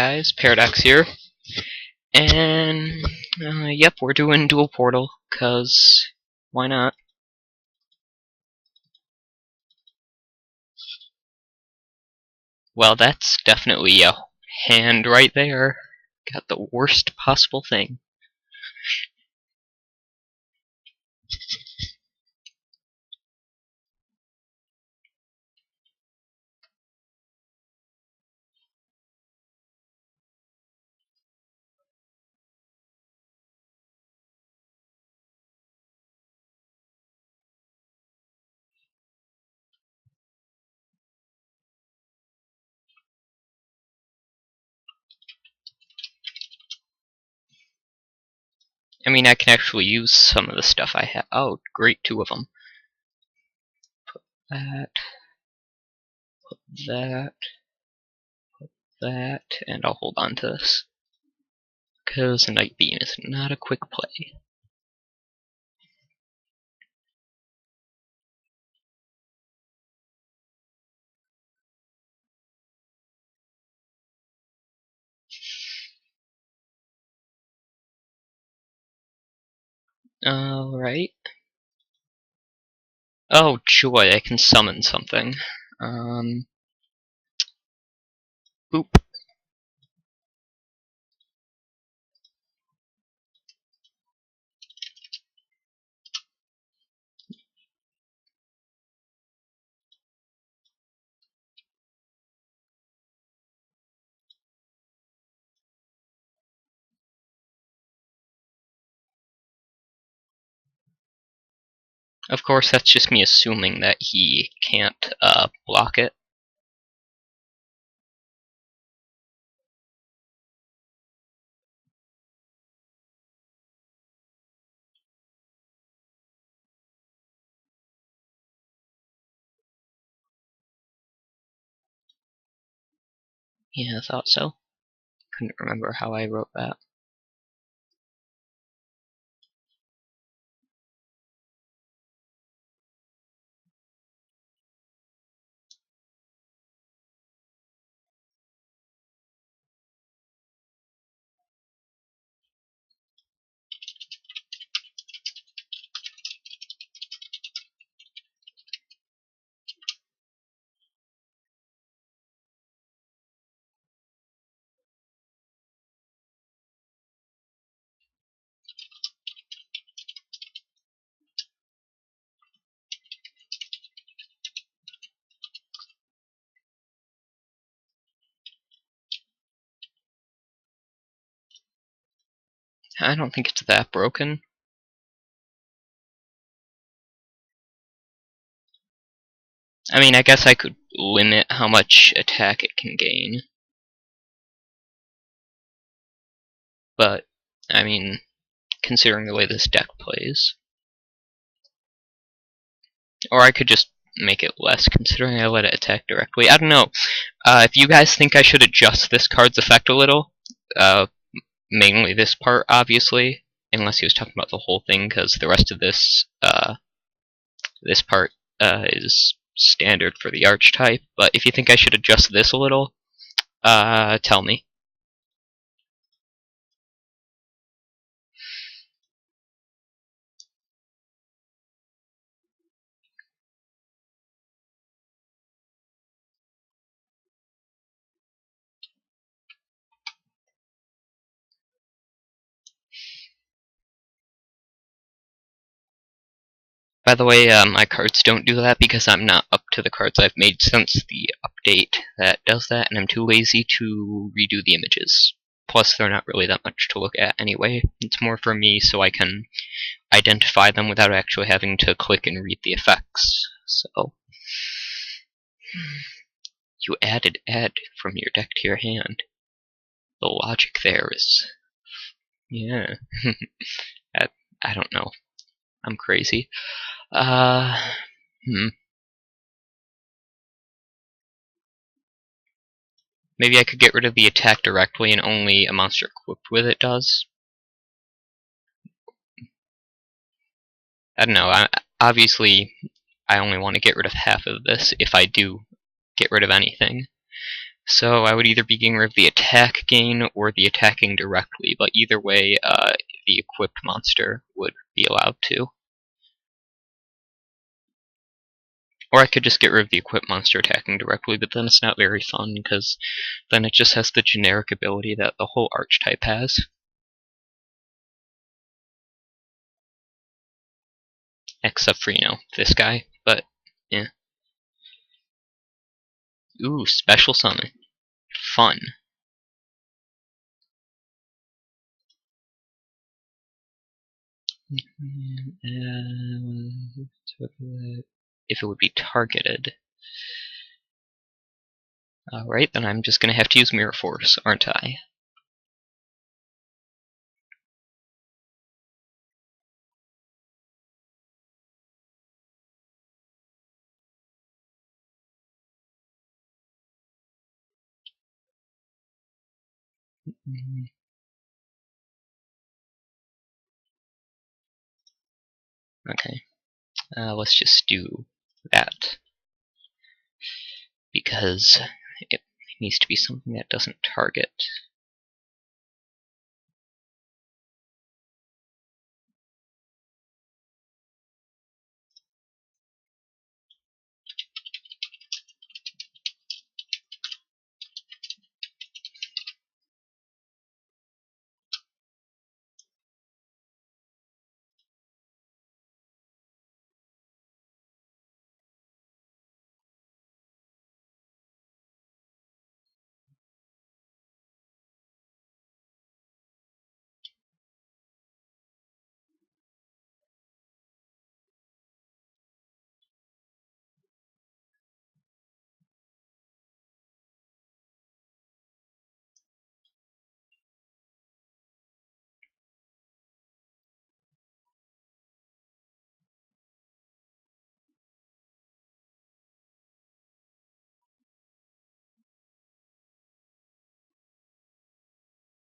guys, Paradox here, and yep, we're doing Duel Portal, cause why not? Well, that's definitely a hand right there. Got the worst possible thing. I mean, I can actually use some of the stuff I have. Oh, great, two of them. That, that, that, and I'll hold on to this. Because a Night Beam is not a quick play. Alright. Oh, joy, I can summon something. Boop. Of course, that's just me assuming that he can't block it. Yeah, I thought so. Couldn't remember how I wrote that. I don't think it's that broken. I mean, I guess I could limit how much attack it can gain. But, I mean, considering the way this deck plays. Or I could just make it less, considering I let it attack directly. I don't know. If you guys think I should adjust this card's effect a little, mainly this part, obviously, unless he was talking about the whole thing, because the rest of this, this part is standard for the archetype. But if you think I should adjust this a little, tell me. By the way, my cards don't do that because I'm not up to the cards I've made since the update that does that, and I'm too lazy to redo the images. Plus, they're not really that much to look at anyway. It's more for me so I can identify them without actually having to click and read the effects. So, you added add from your deck to your hand. The logic there is... yeah. I don't know. I'm crazy. Maybe I could get rid of the attack directly and only a monster equipped with it does. I don't know. Obviously, I only want to get rid of half of this if I do get rid of anything. So I would either be getting rid of the attack gain or the attacking directly, but either way, the equipped monster would be allowed to. Or I could just get rid of the equipped monster attacking directly, but then it's not very fun, because then it just has the generic ability that the whole archetype has. Except for, this guy, but, yeah. Ooh, special summon. Fun. If it would be targeted. Alright, then I'm just gonna have to use Mirror Force, aren't I? Okay, let's just do that. Because it needs to be something that doesn't target.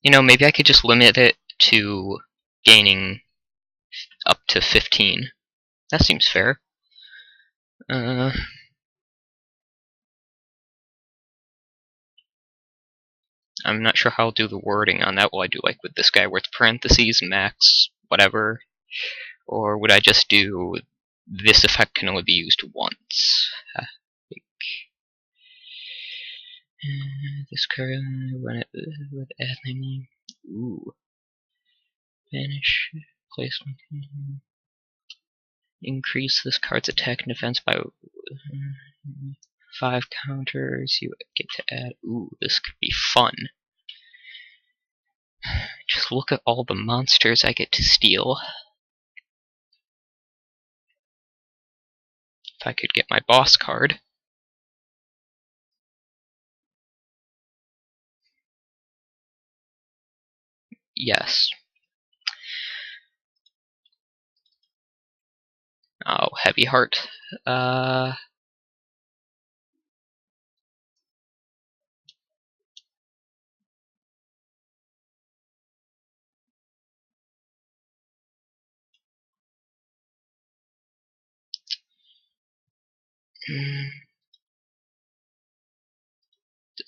Maybe I could just limit it to gaining up to 15. That seems fair. I'm not sure how I'll do the wording on that. Will I do like with this guy where it's parentheses, max, whatever? Or would I just do this effect can only be used once? This card, when it would add name. Ooh. Banish, placement. Increase this card's attack and defense by 5 counters. You get to add. Ooh, this could be fun. Just look at all the monsters I get to steal. If I could get my boss card. Yes. Oh, Heavy Heart.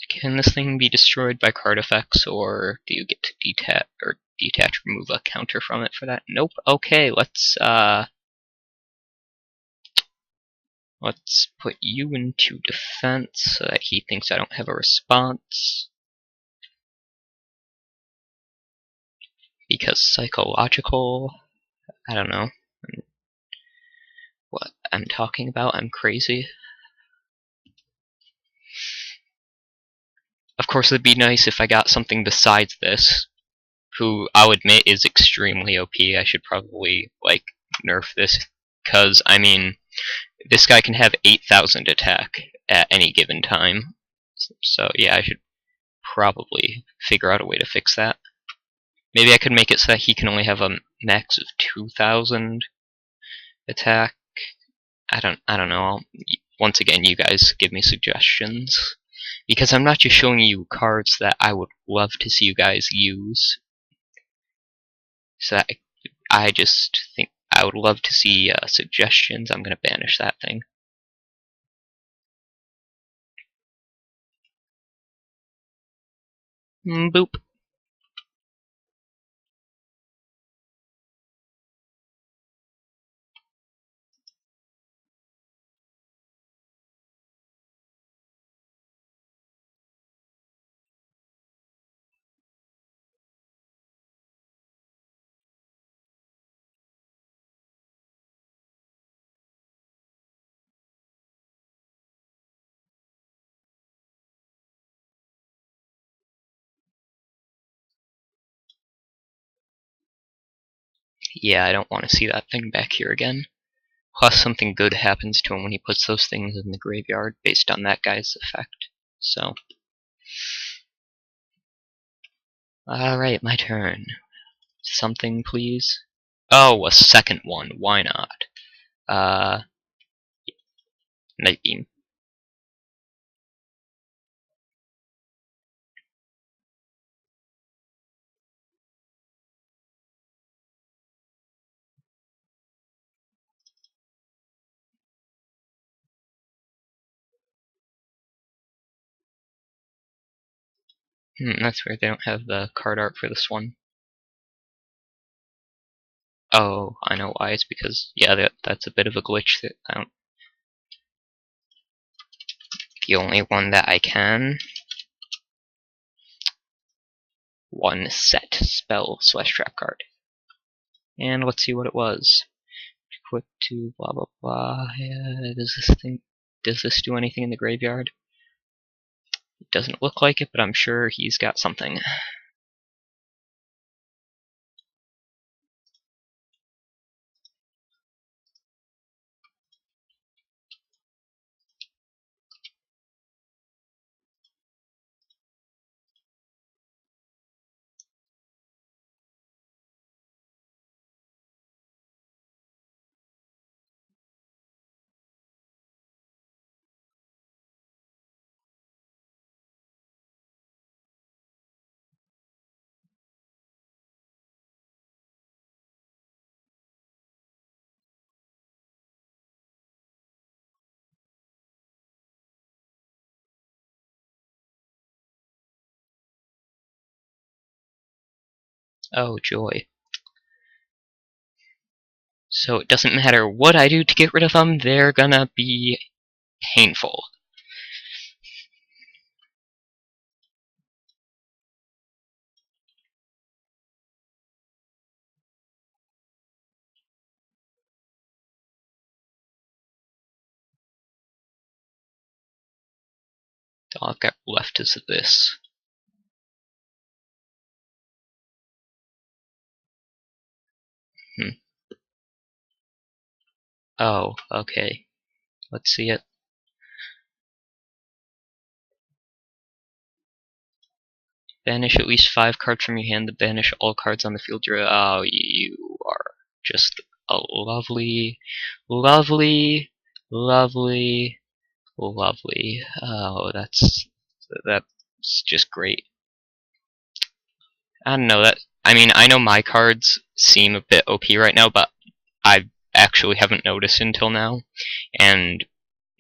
Can this thing be destroyed by card effects, or do you get to detach, remove a counter from it for that? Nope. Okay, let's put you into defense so that he thinks I don't have a response. Because psychological, I don't know what I'm talking about. I'm crazy. Of course, it'd be nice if I got something besides this, who I'll admit is extremely OP. I should probably, nerf this, because, this guy can have 8,000 attack at any given time. So, yeah, I should probably figure out a way to fix that. Maybe I could make it so that he can only have a max of 2,000 attack. I don't know. Once again, you guys give me suggestions. Because I'm not just showing you cards that I would love to see you guys use. So I just think I would love to see suggestions. I'm going to banish that thing. Boop. Yeah, I don't want to see that thing back here again. Plus, something good happens to him when he puts those things in the graveyard based on that guy's effect. So, alright, my turn. Something, please. Oh, a second one. Why not? Uh, Night Beam. That's weird. They don't have the card art for this one. Oh, I know why. It's because, yeah, that's a bit of a glitch. That I don't. The only one that I can. One set spell / trap card. And let's see what it was. Quick to blah blah blah. Does this do anything in the graveyard? It doesn't look like it, but I'm sure he's got something. Oh joy. So it doesn't matter what I do to get rid of them, they're gonna be painful. All I've got left is this. Hmm. Oh, okay. Let's see it. Banish at least 5 cards from your hand to banish all cards on the field. Oh, you are just a lovely, lovely, lovely, lovely. Oh, that's just great. I don't know that. I mean, I know my cards seem a bit OP right now, but I actually haven't noticed until now. And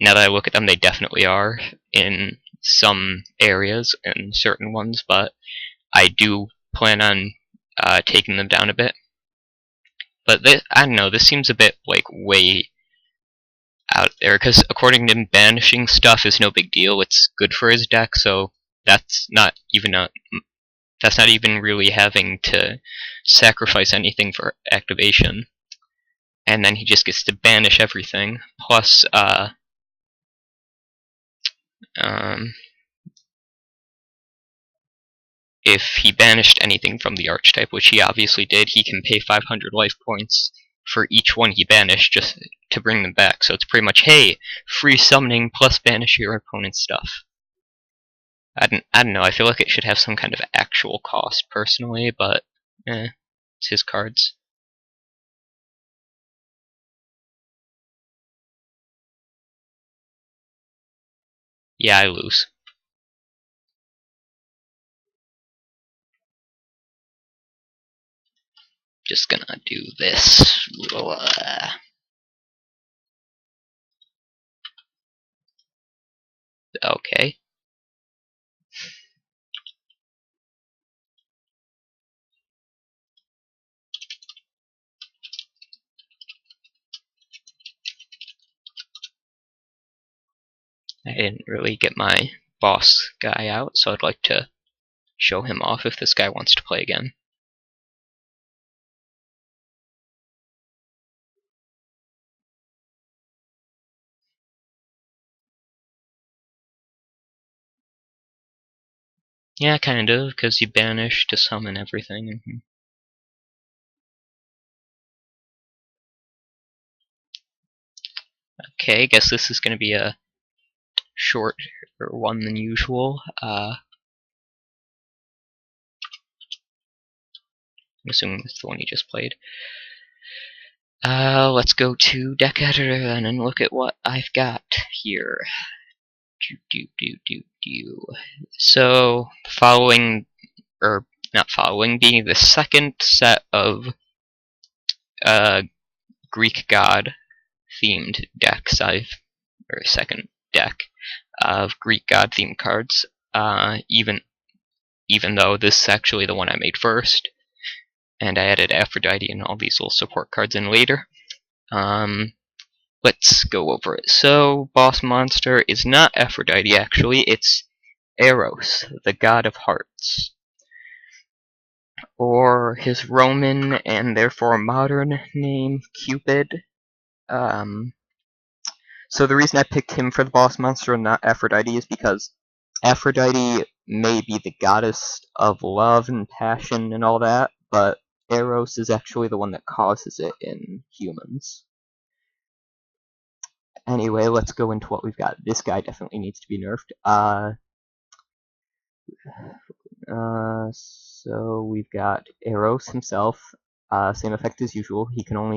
now that I look at them, they definitely are in some areas and certain ones, but I do plan on taking them down a bit. But I don't know, this seems a bit like way out there, because according to him, banishing stuff is no big deal. It's good for his deck, so that's not even a that's not even really having to sacrifice anything for activation. And then he just gets to banish everything. Plus, um, if he banished anything from the archetype, which he obviously did, he can pay 500 life points for each one he banished just to bring them back. So it's pretty much, hey, free summoning plus banish your opponent's stuff. I don't know, I feel like it should have some kind of actual cost personally, but it's his cards. Yeah, I lose. Just gonna do this. Okay. I didn't really get my boss guy out, so I'd like to show him off if this guy wants to play again. Yeah, kind of, because you banish to summon everything. Okay, guess this is going to be a shorter one than usual. I'm assuming it's the one you just played. Let's go to deck editor then and look at what I've got here. So, following, or not following, being the second set of Greek god themed decks or second deck of Greek god themed cards, even though this is actually the one I made first, and I added Aphrodite and all these little support cards in later. Let's go over it. So, boss monster is not Aphrodite, actually, it's Eros, the god of hearts. Or his Roman and therefore modern name, Cupid. So the reason I picked him for the boss monster and not Aphrodite is because Aphrodite may be the goddess of love and passion and all that, but Eros is actually the one that causes it in humans. Anyway, let's go into what we've got. This guy definitely needs to be nerfed. So we've got Eros himself. Same effect as usual. He can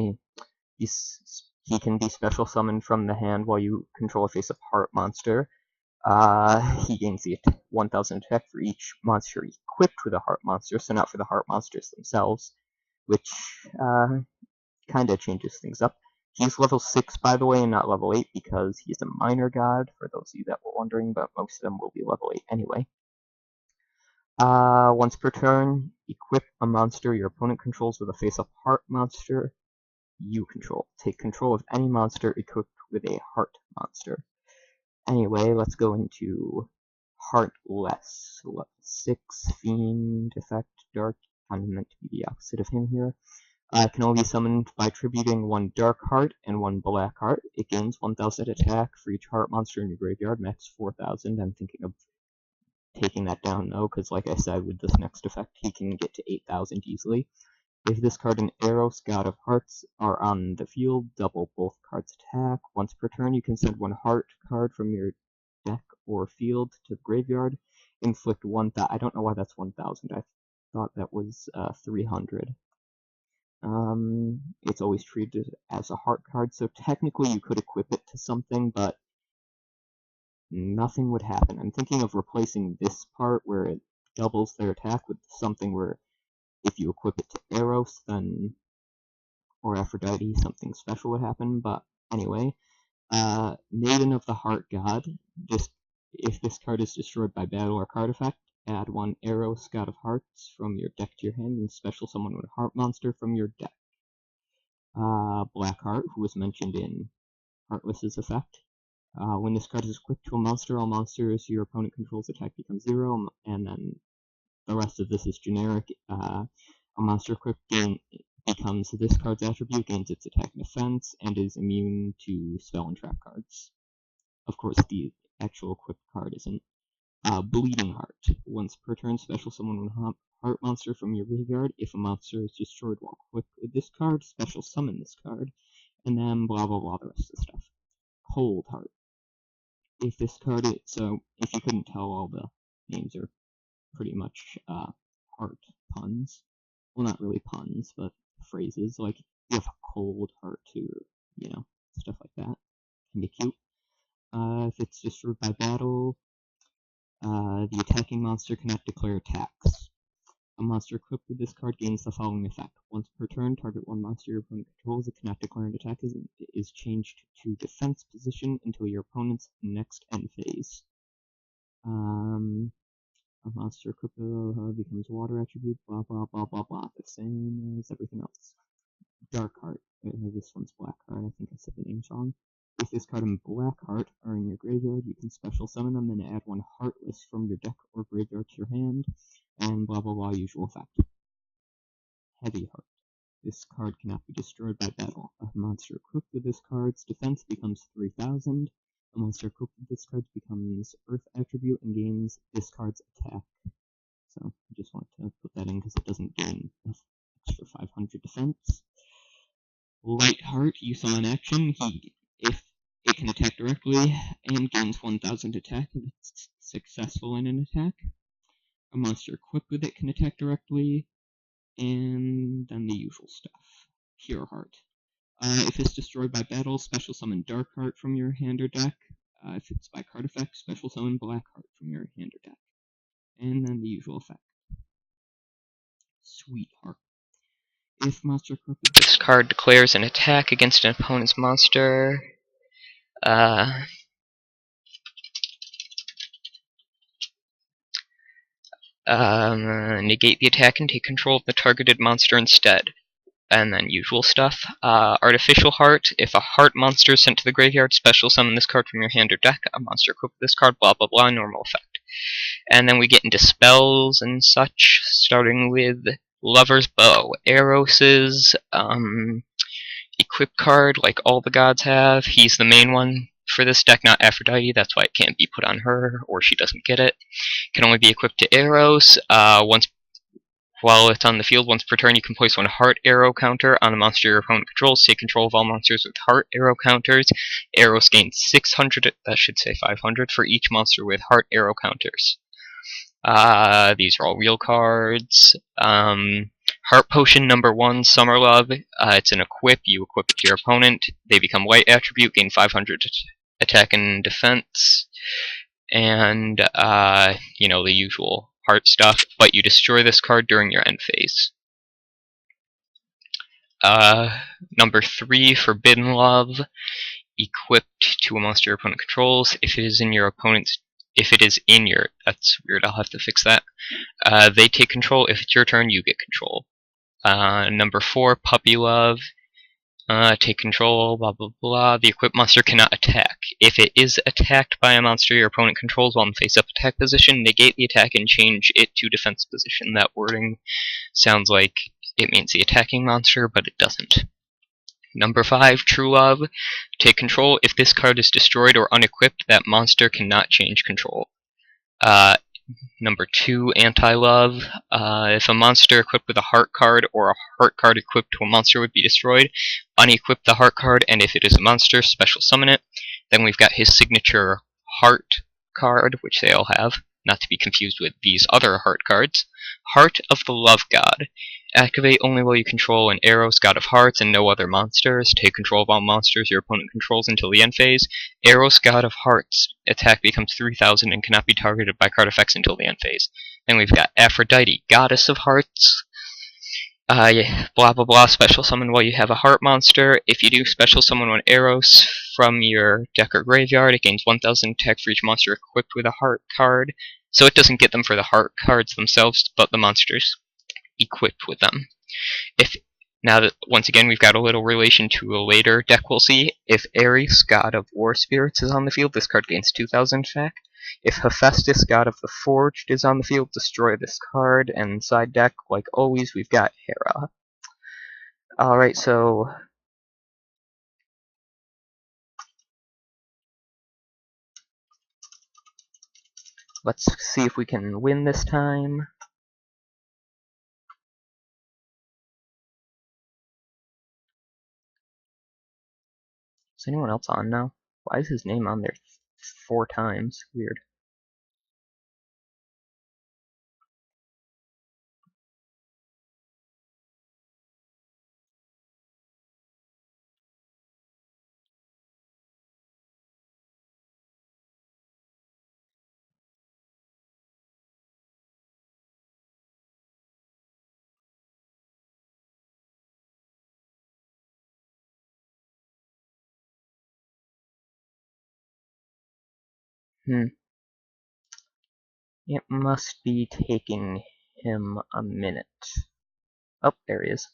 be special summoned from the hand while you control a face-up heart monster. He gains the 1000 attack for each monster equipped with a heart monster, so not for the heart monsters themselves, which kind of changes things up. He's level 6, by the way, and not level 8 because he's a minor god, for those of you that were wondering, but most of them will be level 8 anyway. Once per turn, equip a monster your opponent controls with a face-up heart monster you control. Take control of any monster equipped with a heart monster. Anyway, let's go into Heartless. Level 6, Fiend, Effect, Dark. I'm meant to be the opposite of him here. It can only be summoned by tributing one Dark Heart and one Black Heart. It gains 1000 attack for each heart monster in your graveyard, max 4000. I'm thinking of taking that down though, because like I said, with this next effect, he can get to 8000 easily. If this card and Eros, God of Hearts, are on the field, double both cards' attack. Once per turn, you can send one heart card from your deck or field to the graveyard. Inflict 1,000. I don't know why that's 1000. I thought that was 300. It's always treated as a heart card, so technically you could equip it to something, but nothing would happen. I'm thinking of replacing this part where it doubles their attack with something where if you equip it to Eros, then or Aphrodite, something special would happen. But anyway, Maiden of the Heart God. Just if this card is destroyed by battle or card effect, add one Eros, God of Hearts, from your deck to your hand, and special summon one Heart monster from your deck. Blackheart, who was mentioned in Heartless's effect. When this card is equipped to a monster, all monsters your opponent controls attack becomes 0, and then the rest of this is generic. A monster equipped becomes this card's attribute, gains its attack and defense, and is immune to spell and trap cards. Of course, the actual equipped card isn't. Bleeding Heart. Once per turn, special summon one heart monster from your graveyard. If a monster is destroyed while equipped with this card, special summon this card, and then blah blah blah the rest of the stuff. Cold Heart. If this card is, so if you couldn't tell, all the names are pretty much heart puns. Well, not really puns, but phrases like you have a cold heart too, or stuff like that. Can be cute. If it's destroyed by battle, the attacking monster cannot declare attacks. A monster equipped with this card gains the following effect. Once per turn, target one monster your opponent controls that cannot declare an attack is changed to defense position until your opponent's next end phase. A monster equipped becomes water attribute, blah blah blah blah blah, the same as everything else. Dark Heart. This one's Black Heart, I think I said the names wrong. If this card and Black Heart are in your graveyard, you can special summon them and add one Heartless from your deck or graveyard to your hand, and blah blah blah usual effect. Heavy Heart. This card cannot be destroyed by battle. A monster equipped with this card's defense becomes 3000. A monster equipped with this card becomes Earth attribute and gains this card's attack. So I just want to put that in because it doesn't gain extra 500 defense. Light Heart, you summon action. If it can attack directly and gains 1000 attack if it's successful in an attack. A monster equipped with it can attack directly, and then the usual stuff. Pure Heart. If it's destroyed by battle, special summon Dark Heart from your hand or deck. If it's by card effect, special summon Black Heart from your hand or deck. And then the usual effect. Sweetheart. If monster equipped with This card declares an attack against an opponent's monster. Negate the attack and take control of the targeted monster instead. And then usual stuff. Artificial Heart. If a heart monster is sent to the graveyard, special summon this card from your hand or deck. A monster equipped with this card, blah blah blah, normal effect. And then we get into spells and such, starting with Lover's Bow. Eros's equip card, like all the gods have. He's the main one for this deck, not Aphrodite. That's why it can't be put on her, or she doesn't get it. Can only be equipped to Eros. While it's on the field, once per turn, you can place one heart arrow counter on a monster your opponent controls. Take control of all monsters with heart arrow counters. Eros gains 600, that should say 500, for each monster with heart arrow counters. These are all real cards. Heart Potion number 1, Summer Love. It's an equip. You equip it to your opponent. They become white attribute, gain 500 attack and defense. And, you know, the usual heart stuff, but you destroy this card during your end phase. Number 3, Forbidden Love. Equipped to a monster your opponent controls. If it is in your, that's weird, I'll have to fix that. They take control. If it's your turn, you get control. Number 4, Puppy Love. Take control, blah blah blah. The equipped monster cannot attack. If it is attacked by a monster your opponent controls while in face-up attack position, negate the attack and change it to defense position. That wording sounds like it means the attacking monster, but it doesn't. Number 5, True Love. Take control. If this card is destroyed or unequipped, that monster cannot change control. Number 2, Anti-Love. If a monster equipped with a heart card or a heart card equipped to a monster would be destroyed, unequip the heart card, and if it is a monster, special summon it. Then we've got his signature heart card, which they all have, not to be confused with these other heart cards. Heart of the Love God. Activate only while you control an Eros, God of Hearts, and no other monsters. Take control of all monsters your opponent controls until the end phase. Eros, God of Hearts. Attack becomes 3000 and cannot be targeted by card effects until the end phase. Then we've got Aphrodite, Goddess of Hearts. Blah blah blah, special summon while you have a heart monster. If you do special summon one Eros from your deck or graveyard, it gains 1000 attack for each monster equipped with a heart card. So it doesn't get them for the heart cards themselves, but the monsters equipped with them. Now that once again we've got a little relation to a later deck we'll see. If Ares, God of War Spirits, is on the field, this card gains 2000 attack. If Hephaestus, God of the Forged, is on the field, destroy this card. And side deck, like always, we've got Hera. Alright, so let's see if we can win this time. Is anyone else on now? Why is his name on there 4 times? Weird. It must be taking him a minute. Oh, there he is.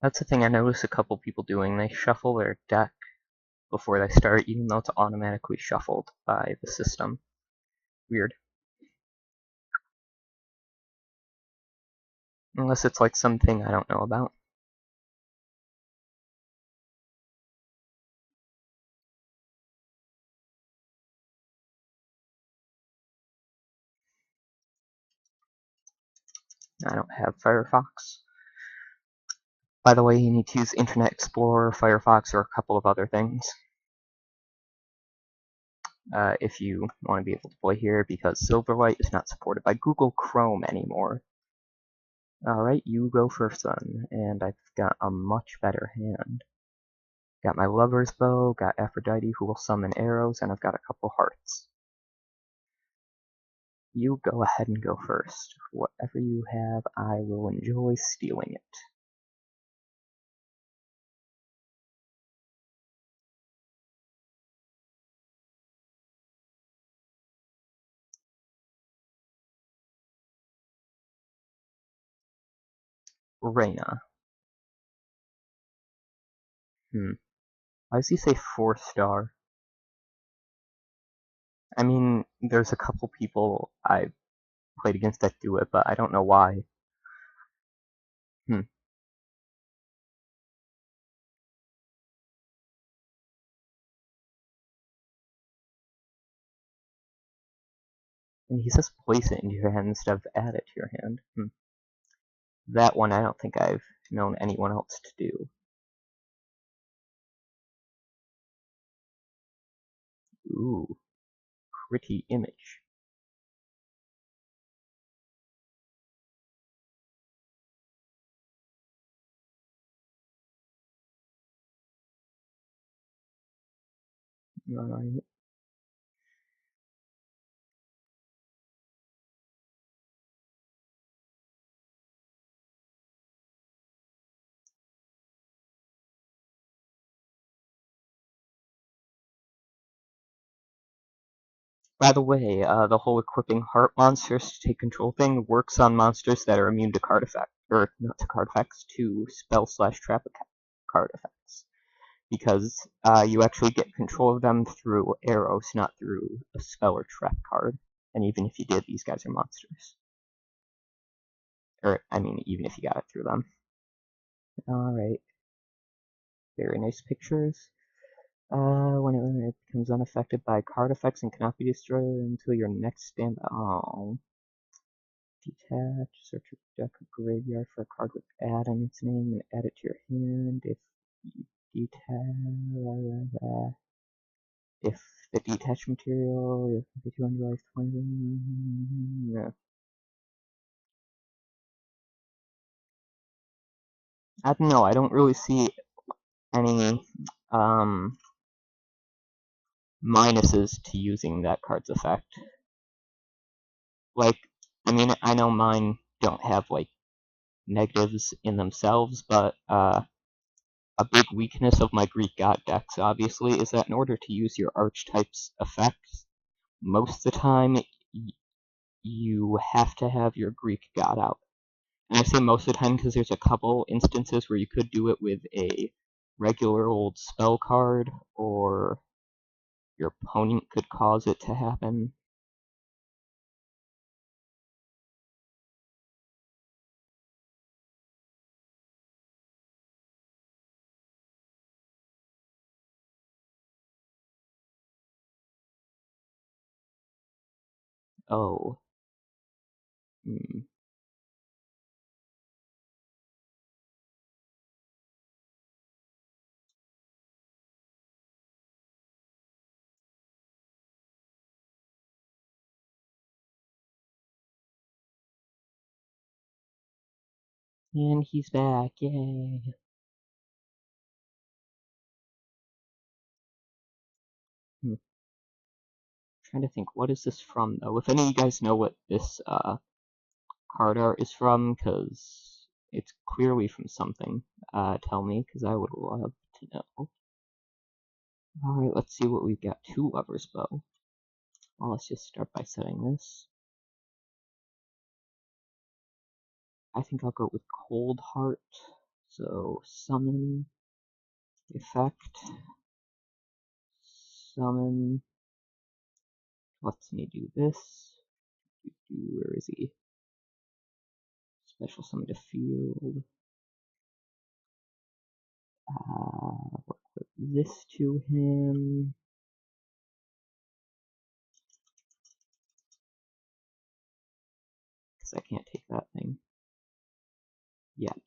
That's the thing I noticed a couple people doing. They shuffle their deck before they start, even though it's automatically shuffled by the system. Weird. Unless it's like something I don't know about. I don't have Firefox. By the way, you need to use Internet Explorer, Firefox, or a couple of other things if you want to be able to play here, because Silverlight is not supported by Google Chrome anymore. Alright, you go first then, and I've got a much better hand. Got my Lover's Bow, got Aphrodite who will summon arrows, and I've got a couple hearts. You go ahead and go first. Whatever you have, I will enjoy stealing it. Reina. Why does he say 4-star? I mean, there's a couple people I've played against that do it, but I don't know why. And he says place it into your hand instead of add it to your hand. That one I don't think I've known anyone else to do. Ooh, pretty image. Alright. By the way, the whole equipping heart monsters to take control thing works on monsters that are immune to card effect, or not to card effects, to spell/trap card effects. Because you actually get control of them through arrows, not through a spell or trap card. And even if you did, these guys are monsters. Or, I mean, even if you got it through them. Alright. Very nice pictures. When it becomes unaffected by card effects and cannot be destroyed until your next stand. Oh. Detach, search your deck or graveyard for a card with add in its name and add it to your hand. If you detach, if the detached material is 200 life points. I don't know, I don't really see any minuses to using that card's effect. Like, I mean, I know mine don't have, like, negatives in themselves, but a big weakness of my Greek god decks, obviously, is that in order to use your archetype's effects, most of the time you have to have your Greek god out. And I say most of the time because there's a couple instances where you could do it with a regular old spell card, or your opponent could cause it to happen. Oh. And he's back, yay. Trying to think, what is this from, though? If any of you guys know what this card art is from, because it's clearly from something, tell me, because I would love to know. Alright, let's see what we've got. 2 Lover's Bow. Well, let's just start by setting this. I think I'll go with Cold Heart, So summon effect, summon, lets me do this. Where is he? Special summon to field. We'll equip this to him. Because I can't take that thing yet.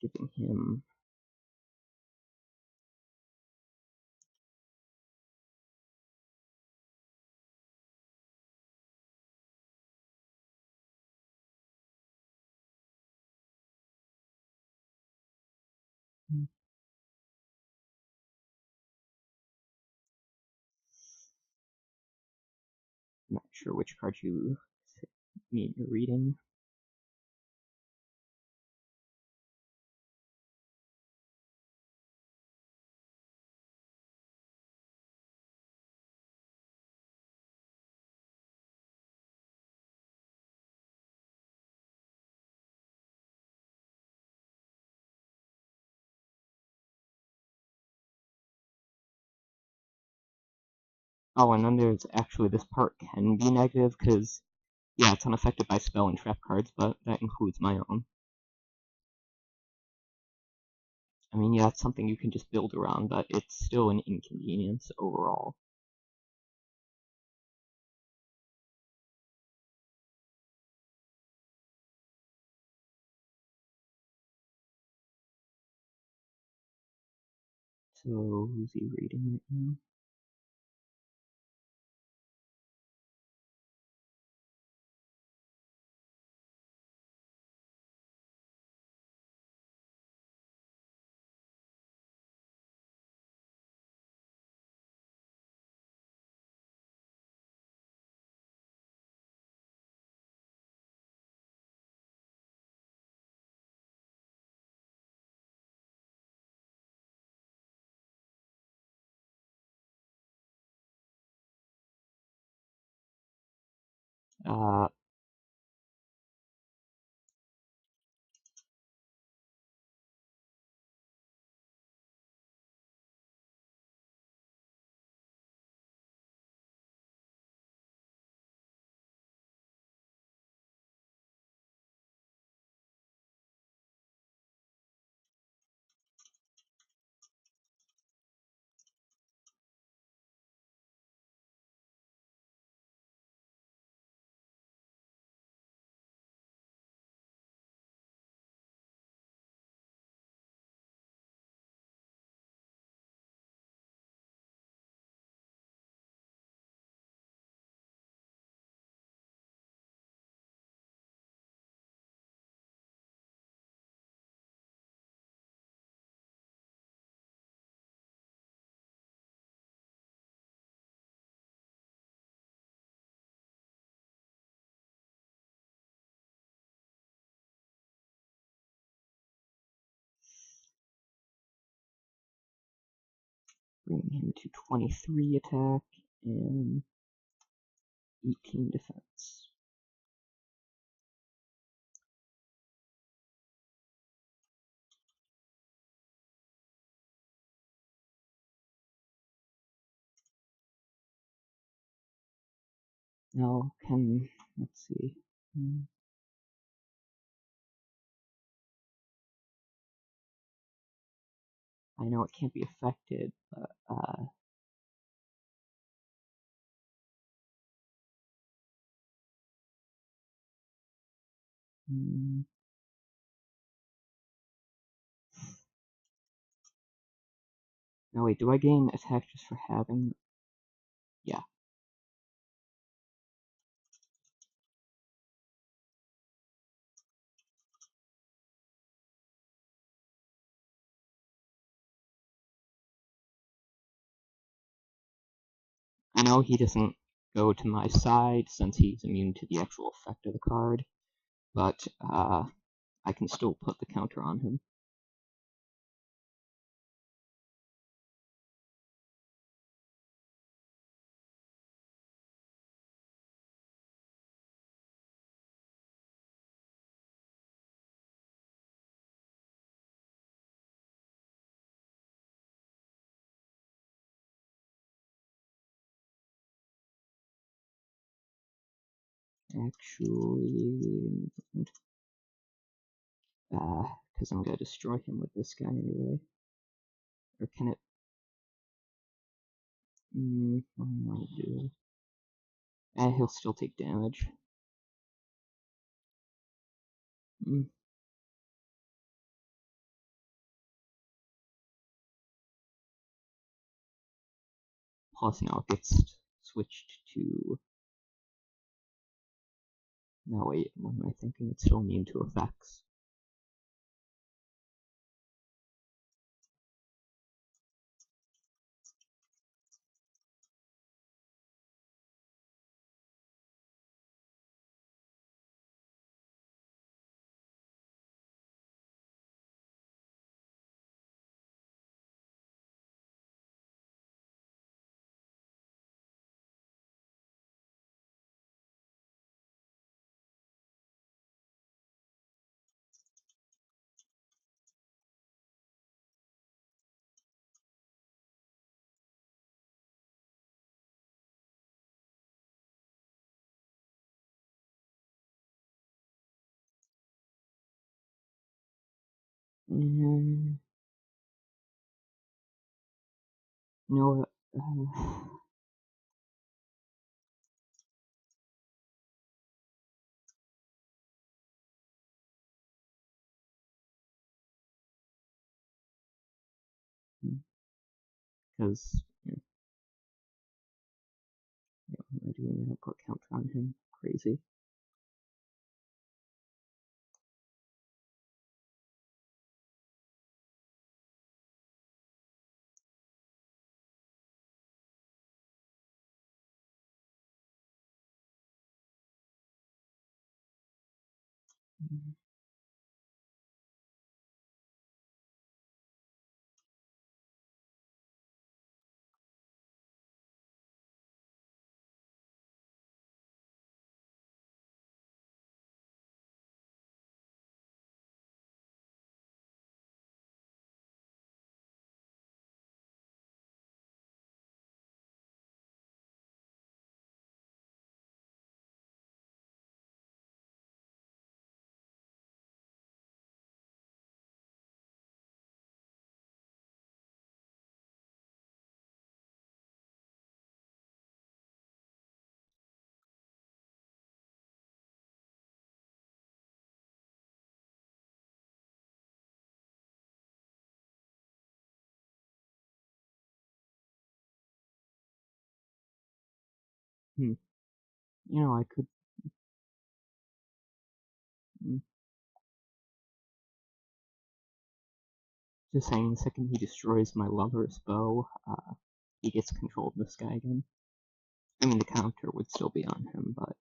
Giving him I'm not sure which card you mean you're reading. Oh, and then there's actually this part can be negative, because, yeah, it's unaffected by spell and trap cards, but that includes my own. I mean, yeah, it's something you can just build around, but it's still an inconvenience overall. So, who's he reading right now? Uh, bringing him to 23 attack and 18 defense. Now, let's see. I know it can't be affected, but, now wait, do I gain attack just for having? Yeah. I know he doesn't go to my side since he's immune to the actual effect of the card, but I can still put the counter on him. Actually, because I'm gonna destroy him with this guy anyway. Or can it? What do I want to do? He'll still take damage. Plus now it gets switched to. No, wait, what am I thinking? It's still immune to effects. And you know what? Because what am I doing? I put counter on him. Crazy. You know, I could. Just saying, the second he destroys my lover's bow, he gets control of this guy again. I mean, the counter would still be on him, but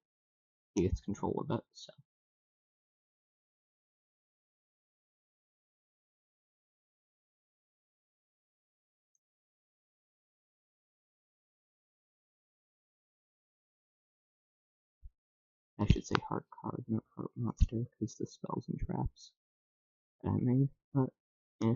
he gets control of it, so. I should say heart card, not heart monster, because the spells and traps that I made, but, eh.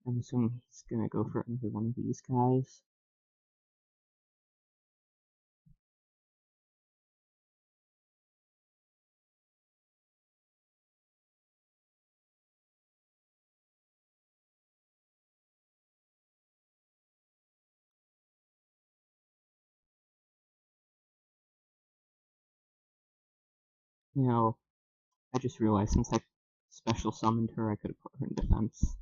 I'm assuming he's gonna go for another one of these guys. You know, I just realized since I special summoned her, I could have put her in defense.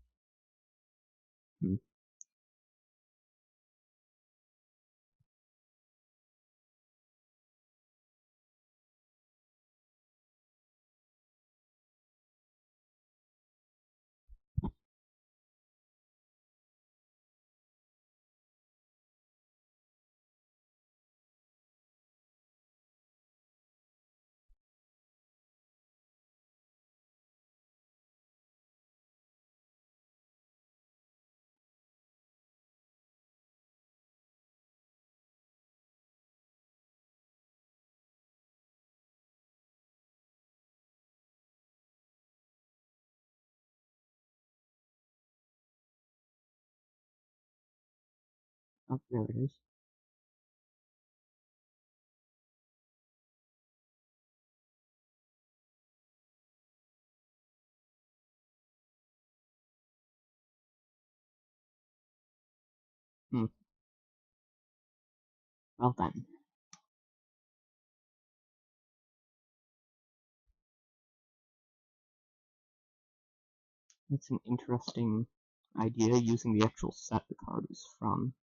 Oh, there it is. Hmm. Well then. That's an interesting idea, using the actual set the card was from.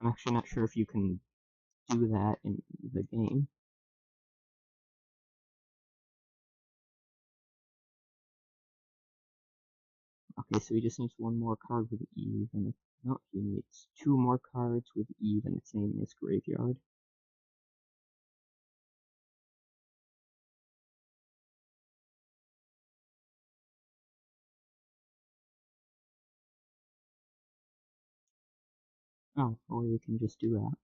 I'm actually not sure if you can do that in the game. Okay, so he just needs one more card with Eve, and no, he needs two more cards with Eve and its name in his graveyard. Oh, or you can just do that.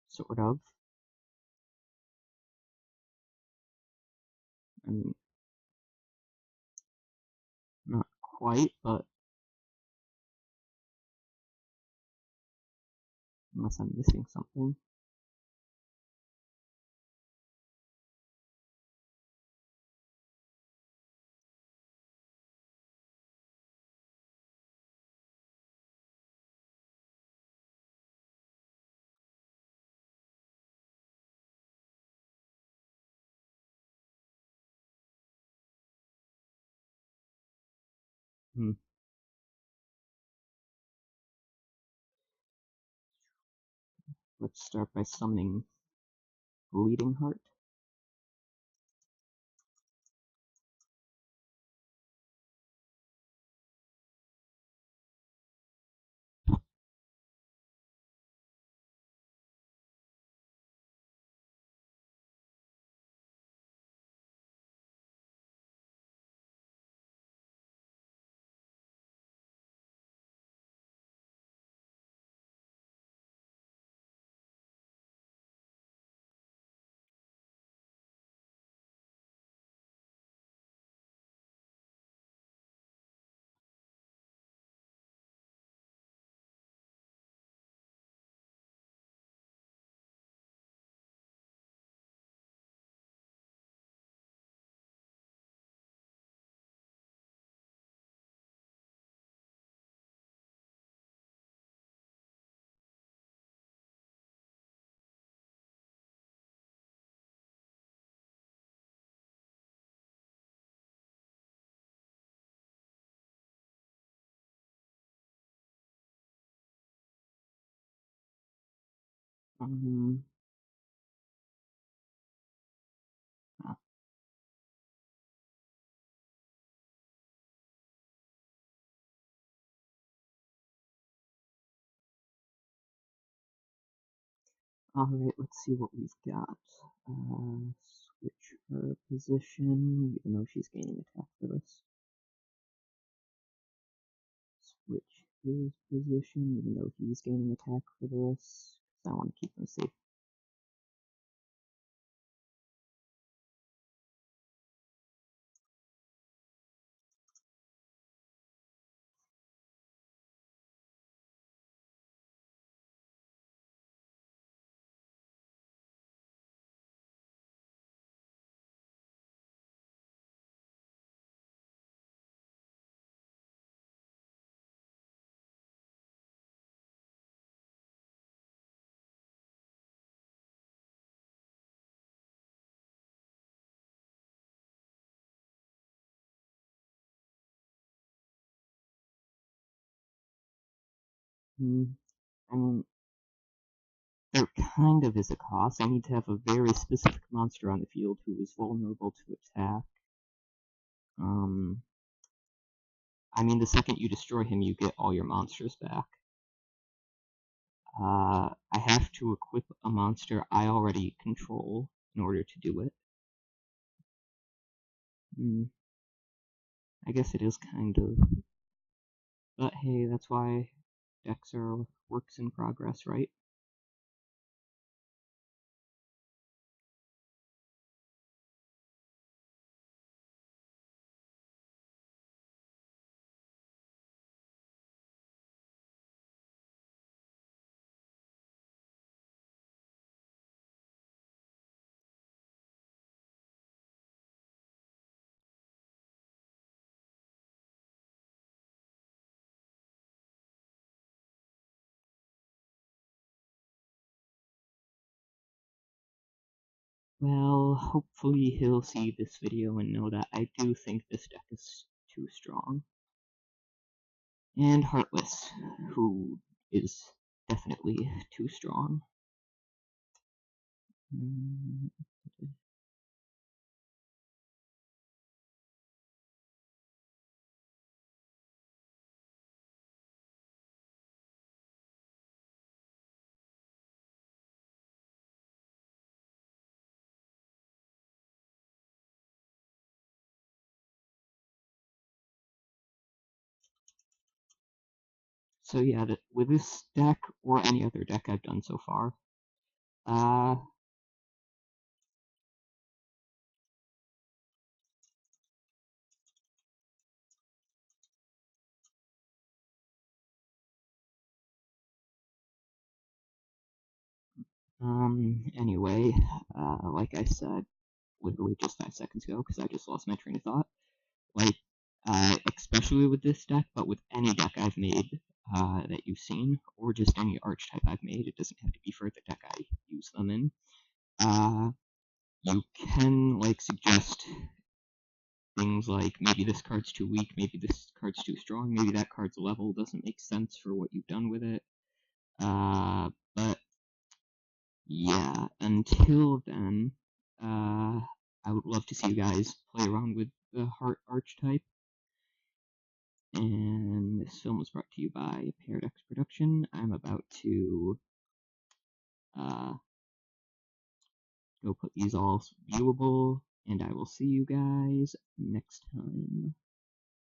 Sort of. I mean, not quite, but unless I'm missing something. Hmm. Let's start by summoning Bleeding Heart. Um, ah, Alright, let's see what we've got. Switch her position, even though she's gaining attack for this. Switch his position, even though he's gaining attack for this. Because I want to keep them safe. Hmm. I mean, there kind of is a cost. I need to have a very specific monster on the field who is vulnerable to attack. I mean, the second you destroy him, you get all your monsters back. I have to equip a monster I already control in order to do it. Hmm. I guess it is kind of, but hey, that's why decks are works in progress, right? Well, hopefully he'll see this video and know that I do think this deck is too strong. And Heartless, who is definitely too strong. So yeah, with this deck, or any other deck I've done so far, anyway, like I said, literally just 5 seconds ago, because I just lost my train of thought, like, especially with this deck, but with any deck I've made, that you've seen, or just any archetype I've made, it doesn't have to be for the deck I use them in, you can, like, suggest things like, maybe this card's too weak, maybe this card's too strong, maybe that card's level doesn't make sense for what you've done with it, but yeah, until then, I would love to see you guys play around with the Heart archetype. And this film was brought to you by Paradox Production. I'm about to go put these all viewable, and I will see you guys next time.